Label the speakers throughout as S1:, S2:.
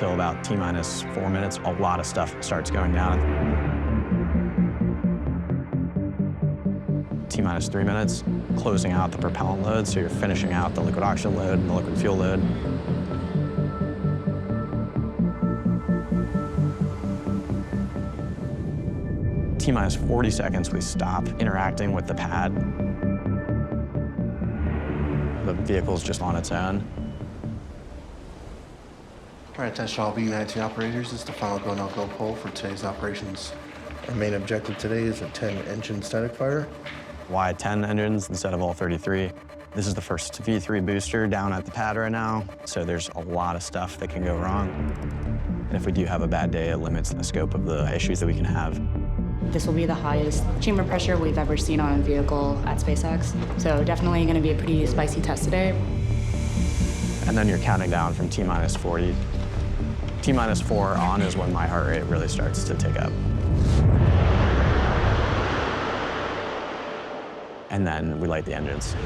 S1: until about T-minus 4 minutes, a lot of stuff starts going down. T-minus 3 minutes, closing out the propellant load, so you're finishing out the liquid oxygen load and the liquid fuel load. T-minus 40 seconds, we stop interacting with the pad. The vehicle's just on its own.
S2: All right, attention all B-19 operators. This is the final go, no-go poll for today's operations. Our main objective today is a 10-engine static fire.
S1: Why 10 engines instead of all 33? This is the first V3 booster down at the pad right now, so there's a lot of stuff that can go wrong. And if we do have a bad day, it limits the scope of the issues that we can have.
S3: This will be the highest chamber pressure we've ever seen on a vehicle at SpaceX, so definitely going to be a pretty spicy test today.
S1: And then you're counting down from T-minus 40. T-minus 4 on is when my heart rate really starts to tick up. And then we light the engines.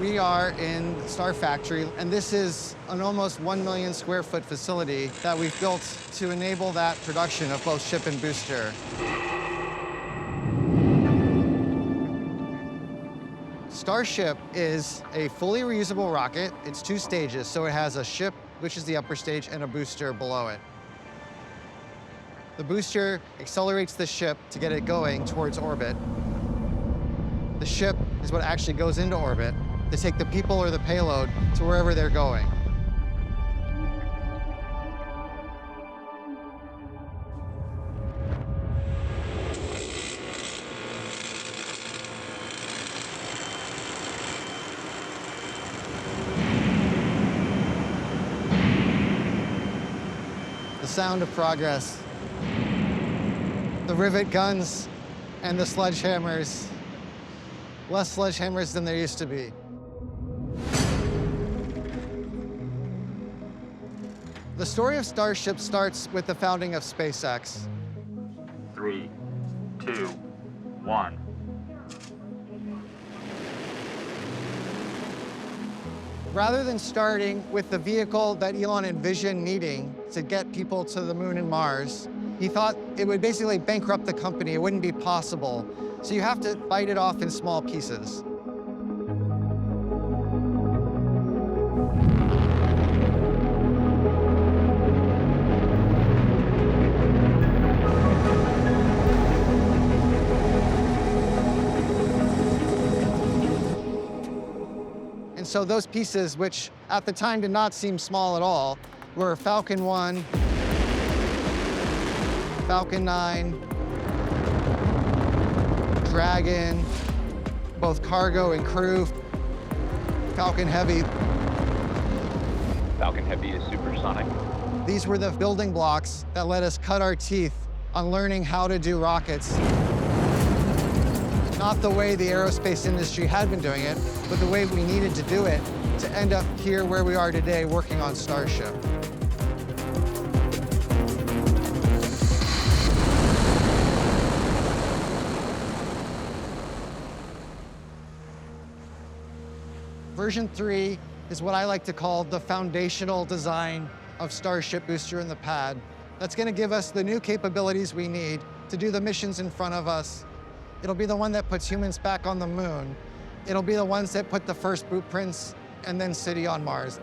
S4: We are in Starfactory, and this is an almost 1 million square foot facility that we've built to enable that production of both ship and booster. Starship is a fully reusable rocket. It's 2 stages, so it has a ship, which is the upper stage, and a booster below it. The booster accelerates the ship to get it going towards orbit. The ship is what actually goes into orbit to take the people or the payload to wherever they're going. The sound of progress. The rivet guns and the sledgehammers. Less sledgehammers than there used to be. The story of Starship starts with the founding of SpaceX.
S5: 3, 2, 1.
S4: Rather than starting with the vehicle that Elon envisioned needing to get people to the moon and Mars, he thought it would basically bankrupt the company. It wouldn't be possible. So you have to bite it off in small pieces. And so those pieces, which at the time did not seem small at all, were Falcon 1, Falcon 9, Dragon, both cargo and crew, Falcon Heavy.
S5: Falcon Heavy is supersonic.
S4: These were the building blocks that let us cut our teeth on learning how to do rockets. Not the way the aerospace industry had been doing it, but the way we needed to do it to end up here where we are today working on Starship. Version 3 is what I like to call the foundational design of Starship booster in the pad. That's going to give us the new capabilities we need to do the missions in front of us. It'll be the one that puts humans back on the moon. It'll be the ones that put the first boot prints and then city on Mars.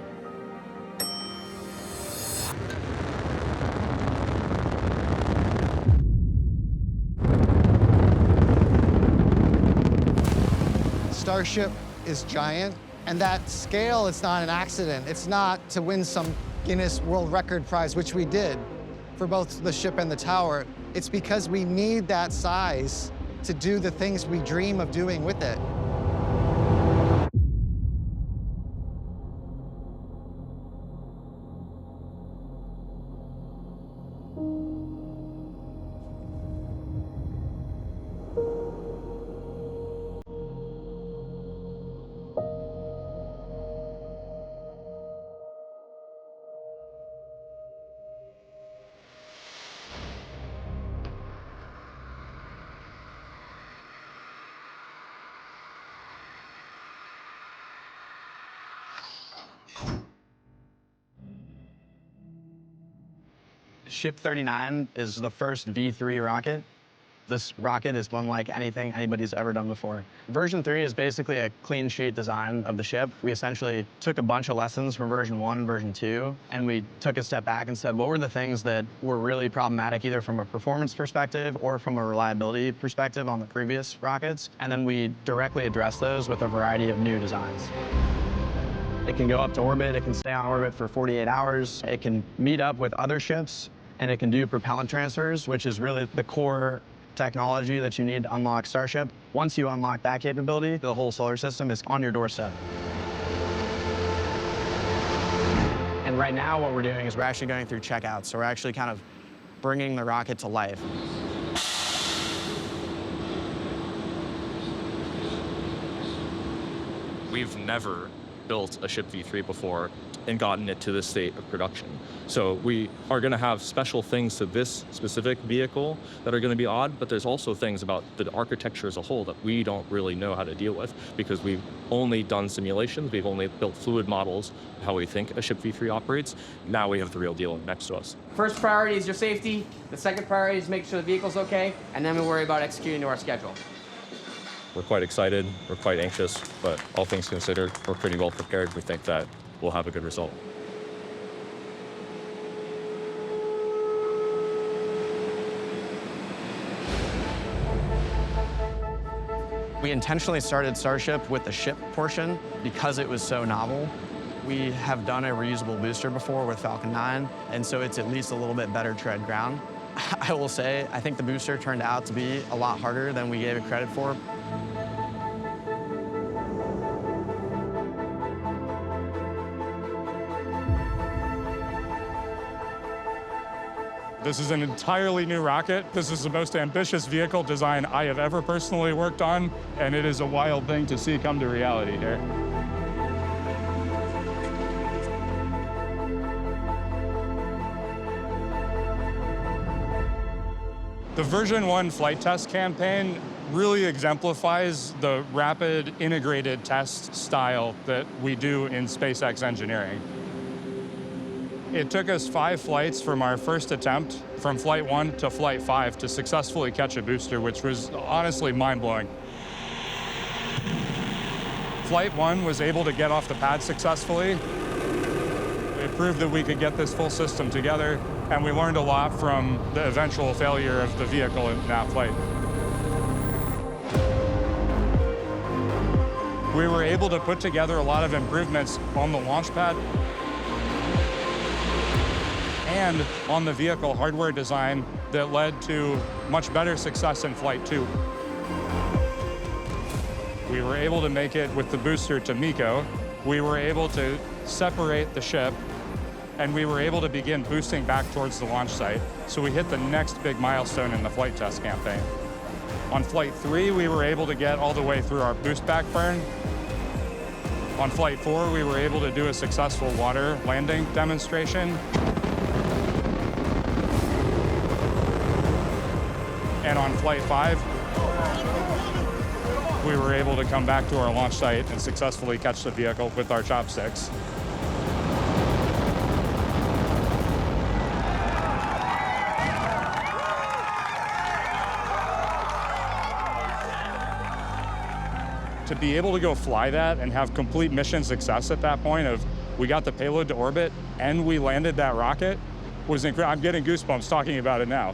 S4: Starship is giant, and that scale is not an accident. It's not to win some Guinness World Record prize, which we did for both the ship and the tower. It's because we need that size to do the things we dream of doing with it.
S1: Ship 39 is the first V3 rocket. This rocket is unlike anything anybody's ever done before. Version 3 is basically a clean sheet design of the ship. We essentially took a bunch of lessons from version 1 and version 2, and we took a step back and said, what were the things that were really problematic, either from a performance perspective or from a reliability perspective on the previous rockets? And then we directly addressed those with a variety of new designs. It can go up to orbit, it can stay on orbit for 48 hours, it can meet up with other ships, and it can do propellant transfers, which is really the core technology that you need to unlock Starship. Once you unlock that capability, the whole solar system is on your doorstep. And right now what we're doing is we're actually going through checkouts. So we're actually kind of bringing the rocket to life.
S6: We've never built a ship V3 before and gotten it to this state of production. So we are going to have special things to this specific vehicle that are going to be odd, but there's also things about the architecture as a whole that we don't really know how to deal with because we've only done simulations, we've only built fluid models of how we think a ship V3 operates. Now we have the real deal next to us.
S7: First priority is your safety, the second priority is make sure the vehicle's okay, and then we worry about executing to our schedule.
S6: We're quite excited, we're quite anxious, but all things considered, we're pretty well prepared. We think that we'll have a good result.
S1: We intentionally started Starship with the ship portion because it was so novel. We have done a reusable booster before with Falcon 9, and so it's at least a little bit better tread ground. I will say, I think the booster turned out to be a lot harder than we gave it credit for.
S8: This is an entirely new rocket. This is the most ambitious vehicle design I have ever personally worked on, and it is a wild thing to see come to reality here. The version 1 flight test campaign really exemplifies the rapid integrated test style that we do in SpaceX engineering. It took us 5 flights from our first attempt, from flight 1 to flight 5, to successfully catch a booster, which was honestly mind-blowing. Flight 1 was able to get off the pad successfully. It proved that we could get this full system together, and we learned a lot from the eventual failure of the vehicle in that flight. We were able to put together a lot of improvements on the launch pad and on the vehicle hardware design that led to much better success in Flight 2. We were able to make it with the booster to MECO. We were able to separate the ship, and we were able to begin boosting back towards the launch site. So we hit the next big milestone in the flight test campaign. On Flight 3, we were able to get all the way through our boost back burn. On Flight 4, we were able to do a successful water landing demonstration. And on Flight 5, we were able to come back to our launch site and successfully catch the vehicle with our chopsticks. to be able to go fly that and have complete mission success at that point of we got the payload to orbit and we landed that rocket was incredible. I'm getting goosebumps talking about it now.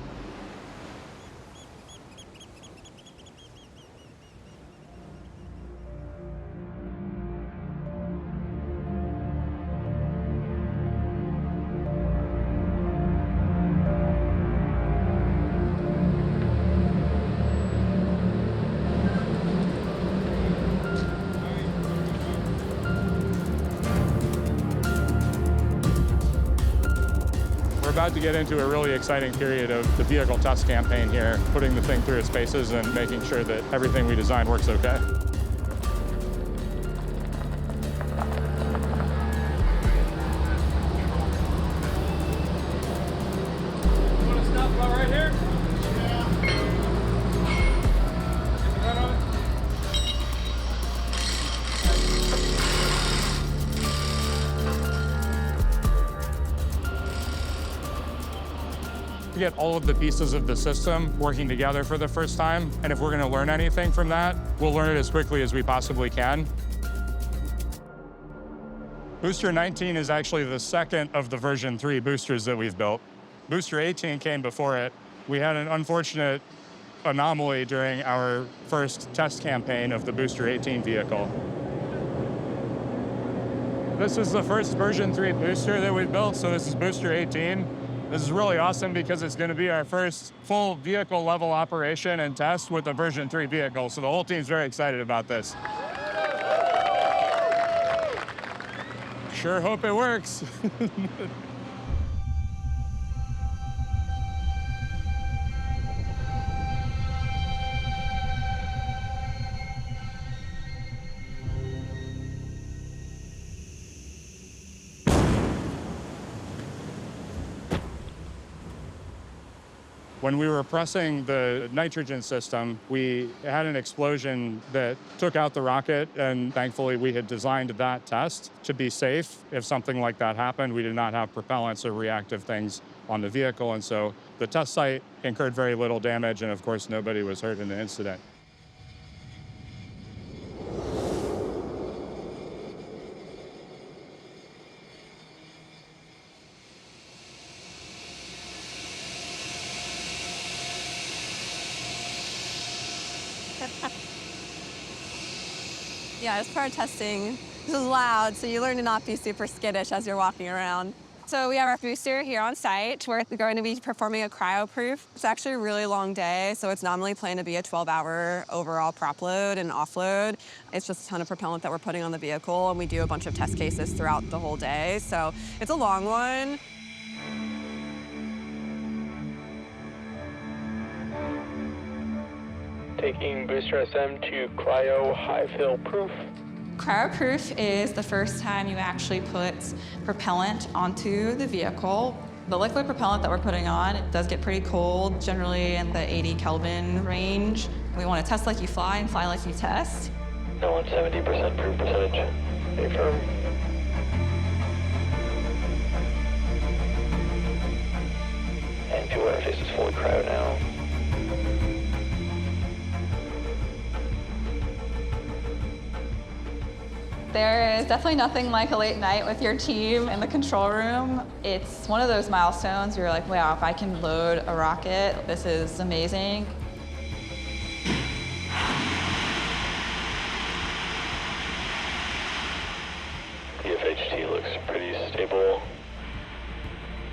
S8: We're about to get into a really exciting period of the vehicle test campaign here, putting the thing through its paces and making sure that everything we design works okay. Want to stop about right here? To get all of the pieces of the system working together for the first time. And if we're going to learn anything from that, we'll learn it as quickly as we possibly can. Booster 19 is actually the second of the version 3 boosters that we've built. Booster 18 came before it. We had an unfortunate anomaly during our first test campaign of the Booster 18 vehicle. This is the first version 3 booster that we've built, so this is Booster 18. This is really awesome because it's going to be our first full vehicle level operation and test with a version 3 vehicle. So the whole team's very excited about this. Sure hope it works. When we were pressing the nitrogen system, we had an explosion that took out the rocket, and thankfully we had designed that test to be safe. If something like that happened, we did not have propellants or reactive things on the vehicle, and so the test site incurred very little damage, and of course nobody was hurt in the incident.
S9: Yeah, as part of testing, this is loud, so you learn to not be super skittish as you're walking around. So we have our booster here on site. We're going to be performing a cryoproof. It's actually a really long day, so it's nominally planned to be a 12-hour overall prop load and offload. It's just a ton of propellant that we're putting on the vehicle, and we do a bunch of test cases throughout the whole day. So it's a long one.
S10: Taking booster SM to cryo high fill proof.
S11: Cryoproof is the first time you actually put propellant onto the vehicle. The liquid propellant that we're putting on, it does get pretty cold, generally in the 80 Kelvin range. We want to test like you fly and fly like you test.
S10: No on 70% proof percentage. Stay firm. And fuel interface is fully cryo now.
S11: There is definitely nothing like a late night with your team in the control room. It's one of those milestones where you're like, wow, if I can load a rocket, this is amazing.
S10: The FHT looks pretty stable.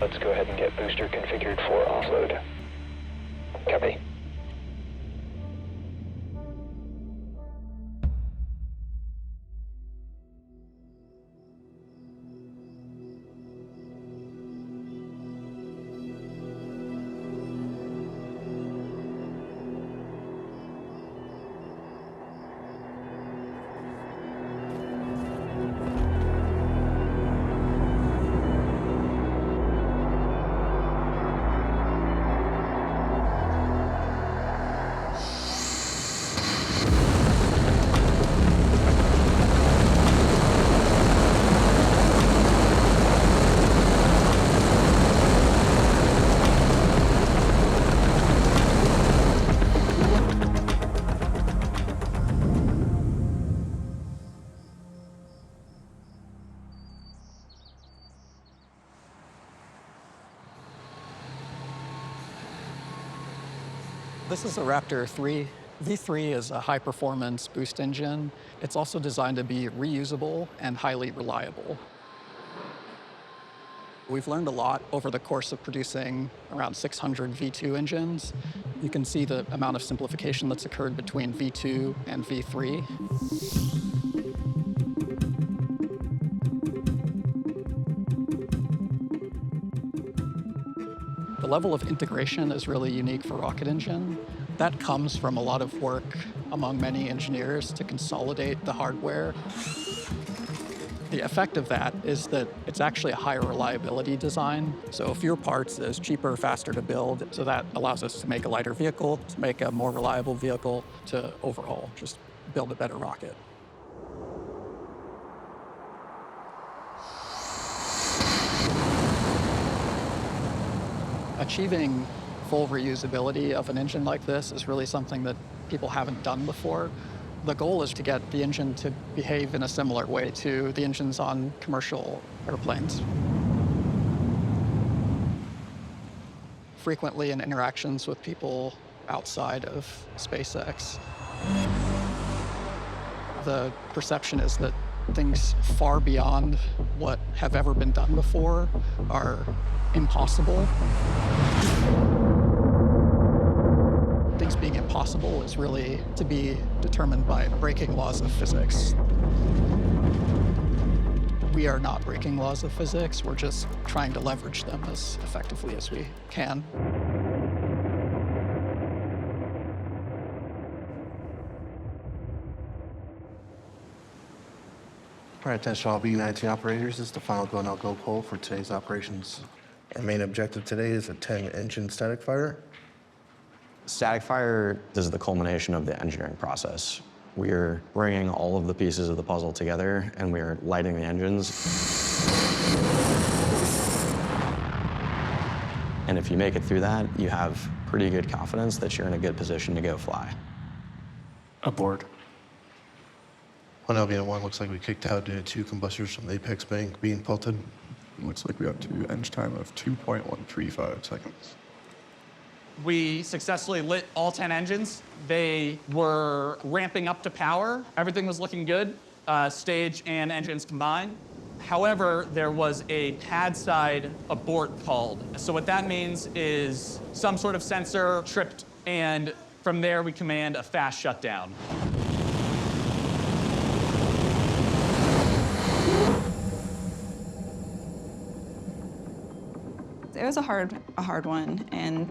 S10: Let's go ahead and get booster configured for offload. Copy.
S12: This is a Raptor 3. V3 is a high-performance boost engine. It's also designed to be reusable and highly reliable. We've learned a lot over the course of producing around 600 V2 engines. You can see the amount of simplification that's occurred between V2 and V3. The level of integration is really unique for rocket engine. That comes from a lot of work among many engineers to consolidate the hardware. The effect of that is that it's actually a higher reliability design. So fewer parts is cheaper, faster to build. So that allows us to make a lighter vehicle, to make a more reliable vehicle, to overall just build a better rocket. Achieving full reusability of an engine like this is really something that people haven't done before. The goal is to get the engine to behave in a similar way to the engines on commercial airplanes. Frequently in interactions with people outside of SpaceX, the perception is that things far beyond what have ever been done before are impossible. Things being impossible is really to be determined by breaking laws of physics. We are not breaking laws of physics, we're just trying to leverage them as effectively as we can.
S2: All right, attention all B-19 operators. This is the final go, no go poll for today's operations. Our main objective today is a 10-engine static fire.
S1: Static fire is the culmination of the engineering process. We are bringing all of the pieces of the puzzle together, and we are lighting the engines. And if you make it through that, you have pretty good confidence that you're in a good position to go fly.
S2: Abort. On LVN1, looks like we kicked out due to 2 combustors from the apex bank being pelted.
S13: Looks like we have to engine time of 2.135 seconds.
S14: We successfully lit all 10 engines. They were ramping up to power. Everything was looking good, stage and engines combined. However, there was a pad side abort called. So what that means is some sort of sensor tripped, and from there we command a fast shutdown.
S11: It was a hard one, and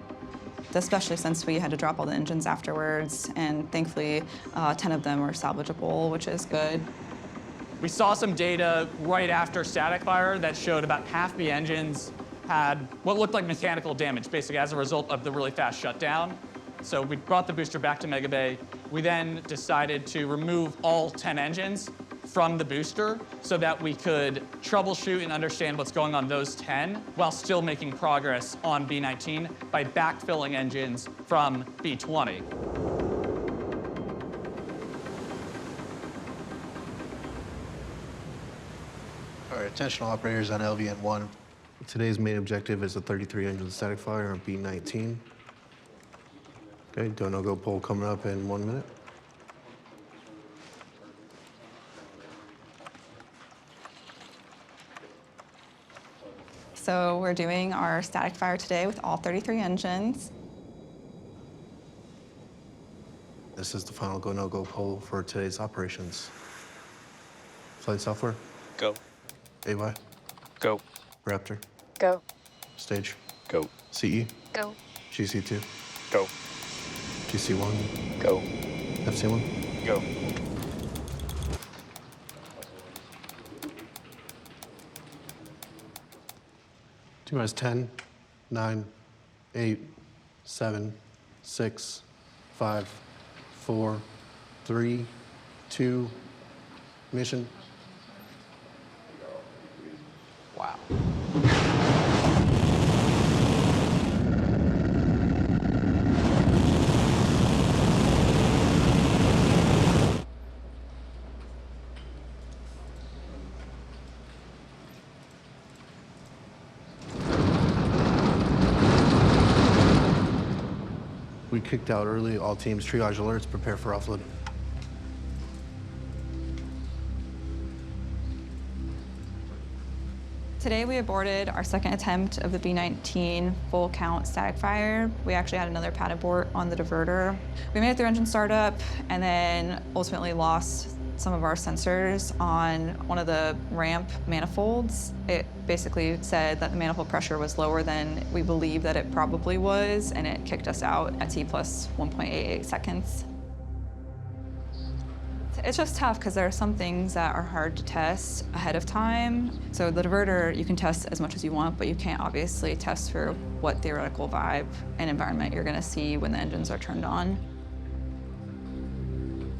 S11: especially since we had to drop all the engines afterwards, and thankfully 10 of them were salvageable, which is good.
S14: We saw some data right after static fire that showed about half the engines had what looked like mechanical damage, basically as a result of the really fast shutdown. So we brought the booster back to Mega Bay. We then decided to remove all 10 engines from the booster so that we could troubleshoot and understand what's going on those 10 while still making progress on B-19 by backfilling engines from B-20.
S2: All right, attention all operators on LVN1. Today's main objective is a 33-engine static fire on B-19. Okay, go no go poll coming up in 1 minute.
S11: So we're doing our static fire today with all 33 engines.
S2: This is the final go no go poll for today's operations. Flight software.
S10: Go.
S2: AY.
S10: Go.
S2: Raptor.
S9: Go.
S2: Stage.
S10: Go.
S2: CE.
S9: Go.
S2: GC2.
S10: Go.
S2: GC1.
S10: Go.
S2: FC1.
S10: Go.
S2: T-minus 10, 9, 8, 7, 6, 5, 4, 3, 2, mission.
S1: Wow.
S2: We kicked out early. All teams, triage alerts, prepare for offload.
S11: Today we aborted our second attempt of the B-19 full count static fire. We actually had another pad abort on the diverter. We made it through engine startup and then ultimately lost some of our sensors on one of the ramp manifolds. It basically said that the manifold pressure was lower than we believed that it probably was, and it kicked us out at T plus 1.88 seconds. It's just tough because there are some things that are hard to test ahead of time. So the diverter, you can test as much as you want, but you can't obviously test for what theoretical vibe and environment you're going to see when the engines are turned on.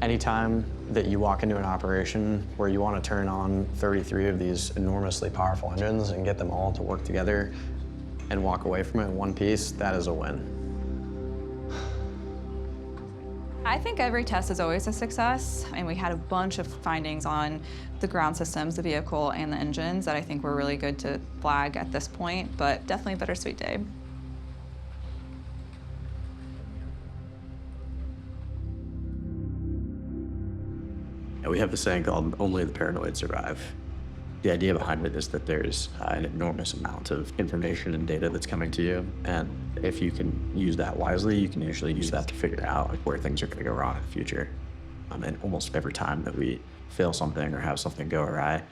S1: Anytime that you walk into an operation where you want to turn on 33 of these enormously powerful engines and get them all to work together and walk away from it in one piece, that is a win.
S11: I think every test is always a success, and we had a bunch of findings on the ground systems, the vehicle, and the engines that I think were really good to flag at this point, but definitely a bittersweet day.
S1: We have this saying called "only the paranoid survive." The idea behind it is that there's an enormous amount of information and data that's coming to you, and if you can use that wisely, you can usually use that to figure out where things are going to go wrong in the future. And almost every time that we fail something or have something go awry,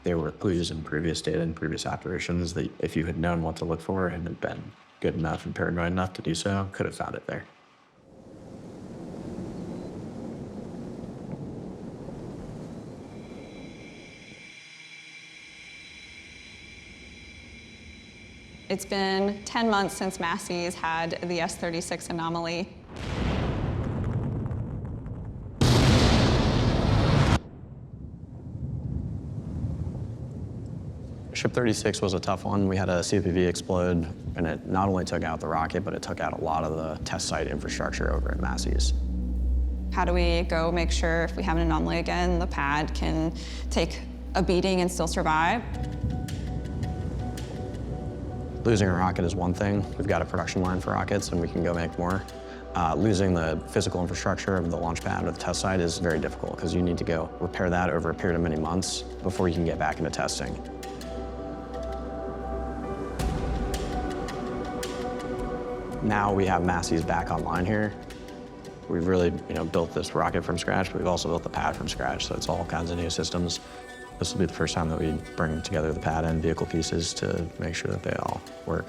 S1: there were clues in previous data and previous operations that if you had known what to look for and had been good enough and paranoid enough to do so, could have found it there.
S9: It's been 10 months since Massey's had the S-36 anomaly.
S1: Ship 36 was a tough one. We had a CPV explode, and it not only took out the rocket, but it took out a lot of the test site infrastructure over at Massey's.
S9: How do we go make sure if we have an anomaly again, the pad can take a beating and still survive?
S1: Losing a rocket is one thing. We've got a production line for rockets, and we can go make more. Losing the physical infrastructure of the launch pad or the test site is very difficult because you need to go repair that over a period of many months before you can get back into testing. Now we have Massey's back online here. We've really, built this rocket from scratch, but we've also built the pad from scratch, so it's all kinds of new systems. This will be the first time that we bring together the pad and vehicle pieces to make sure that they all work.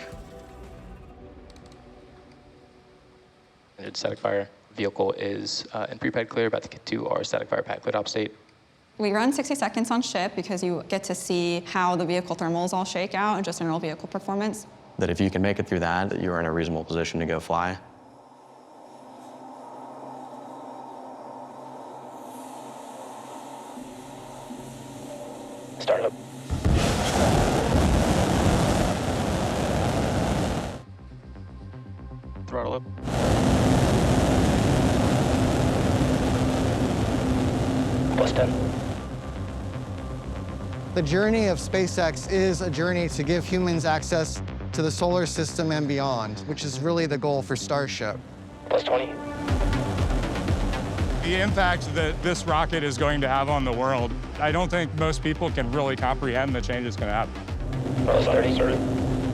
S10: Static fire vehicle is in pre-pad clear, about to get to our static fire pad cleared op state.
S9: We run 60 seconds on ship because you get to see how the vehicle thermals all shake out and just general vehicle performance.
S1: That if you can make it through that you are in a reasonable position to go fly.
S10: Start up. Throttle up. Plus 10.
S4: The journey of SpaceX is a journey to give humans access to the solar system and beyond, which is really the goal for Starship.
S10: Plus 20.
S8: The impact that this rocket is going to have on the world, I don't think most people can really comprehend the change it's going to have.
S10: Plus 30.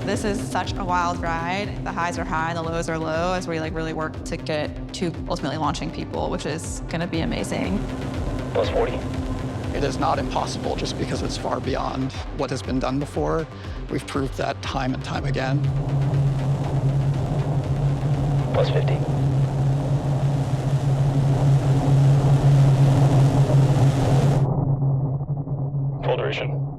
S11: This is such a wild ride. The highs are high, the lows are low as we really work to get to ultimately launching people, which is going to be amazing.
S10: Plus 40.
S12: It is not impossible just because it's far beyond what has been done before. We've proved that time and time again.
S10: Plus 50. Full duration.